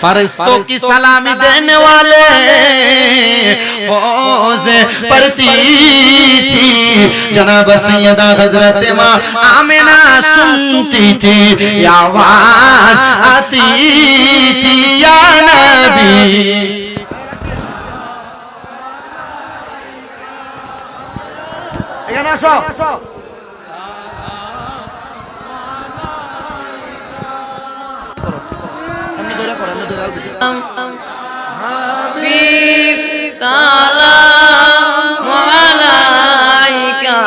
फरिश्तों की सलामी देने वाले फौजें पड़ती थी। जनाब सैयदा हजरत माँ आमिना सुनती थी, आवाज आती थी या नबी। এখানে আসো। হাবিব সালাম আলাইকা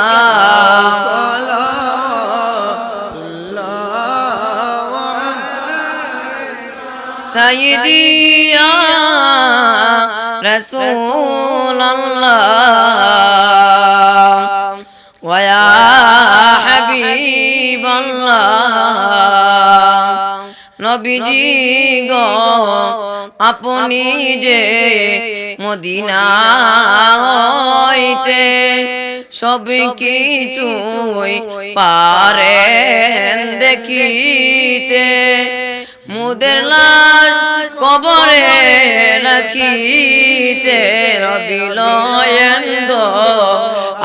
সাইয়্যিদি ইয়া রাসূলুল্লাহ ওয়া ইয়া হাবিবাল্লাহ। নবীজি গো আপনি যে মদিনা হইতে সব কিছুই পারেন দেখিতে, মুদের লাশ কবরে রাখিতে অবিলয়েন গো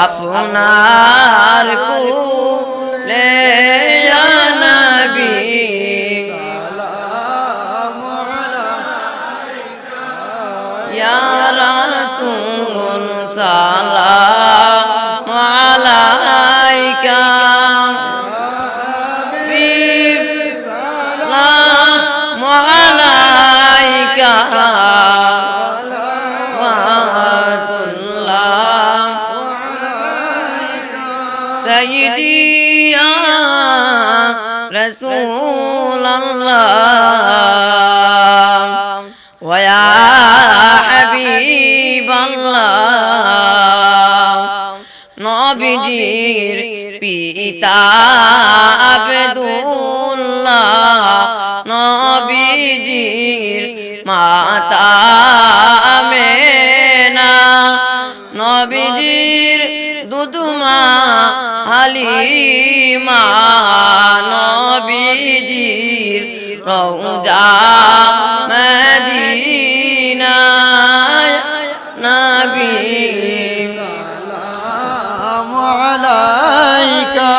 আপনার কুলে ইয়া নবী। ইয়া রাসূল সালাম আলাইকা, হাবিব সালাম আলাইকা ওয়াতুল্লাহ সাইয়্যিদি ইয়া রাসূলুল্লাহ ওয়া ইয়া হাবিবাল্লাহ। নবীজির পিতা আব্দুল্লাহ, নবীজির মাতা আমেনা, নবীজির দুধমা হালিমা, নবীজির রওজা মদিনা নবী। সালামু আলাইকা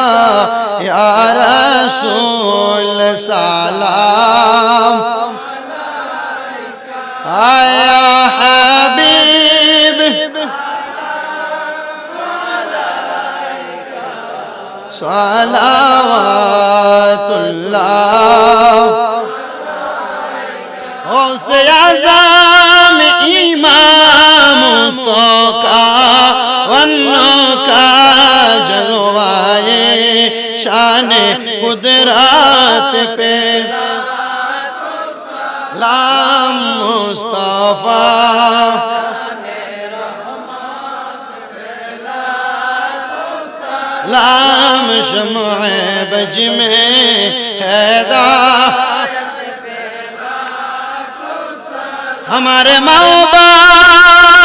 ইয়া রাসূল সালাম আয়া হাবিব সালাওয়াতুল্লাহ। গৌসে আযম ইমাম তো কা वन्नका जलवाए शान कुदरत पे लाम मुस्तफा लाम शम्अ बज में हैदा हमारे माँ बाप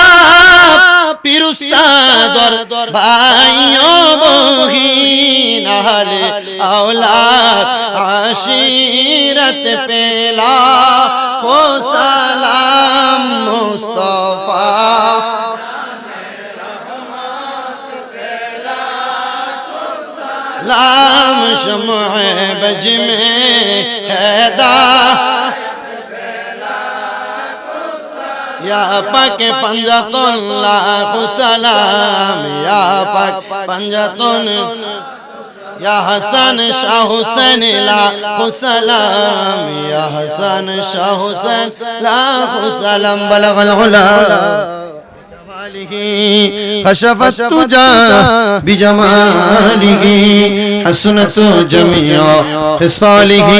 पीर उस्ताद और भाइयों बहिन अहले औलाद आशीरत पे लाखों सलाम मुस्तफा लाम शम्अ बज में हैदा या पाक पंजतन लाख सलाम या पाक पंजतन या हसन शाह हुसैन लाख सलाम या हसन शाह हुसैन लाख सलाम बलगल उला खशफत तुजा बिजमालिही हसनत जमिया खिसालिही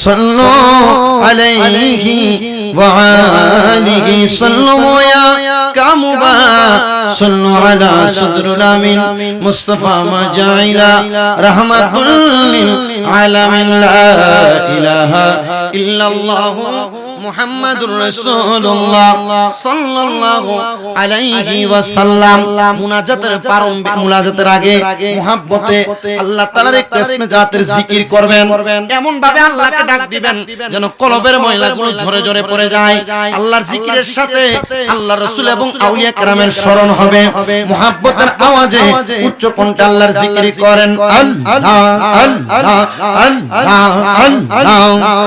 सल्लु अलैहि वआलिहि सल्लु या कामुबा सल्लु अला सदरुल आमीन मुस्तफा मजाइला रहमतुल लिल आलमीन ला इलाहा इल्लल्लाहु মুহাম্মাদুর রাসূলুল্লাহ সাল্লাল্লাহু আলাইহি ওয়াসাল্লাম মুনাজাতের প্রারম্ভে মুনাজাতের আগে মুহাব্বতে আল্লাহ তাআলার একটা ইসমে জাতের জিকির করবেন, এমন ভাবে আল্লাহকে ডাক দিবেন যেন কলবের ময়লাগুলো ঝরে ঝরে পড়ে যায়। আল্লাহর জিকিরের সাথে আল্লাহর রাসূল এবং আউলিয়া কেরামের স্মরণ হবে। মুহাব্বতের আওয়াজে উচ্চ কণ্ঠে আল্লাহর জিকির করেন। আল্লাহ আল্লাহ আল্লাহ আল্লাহ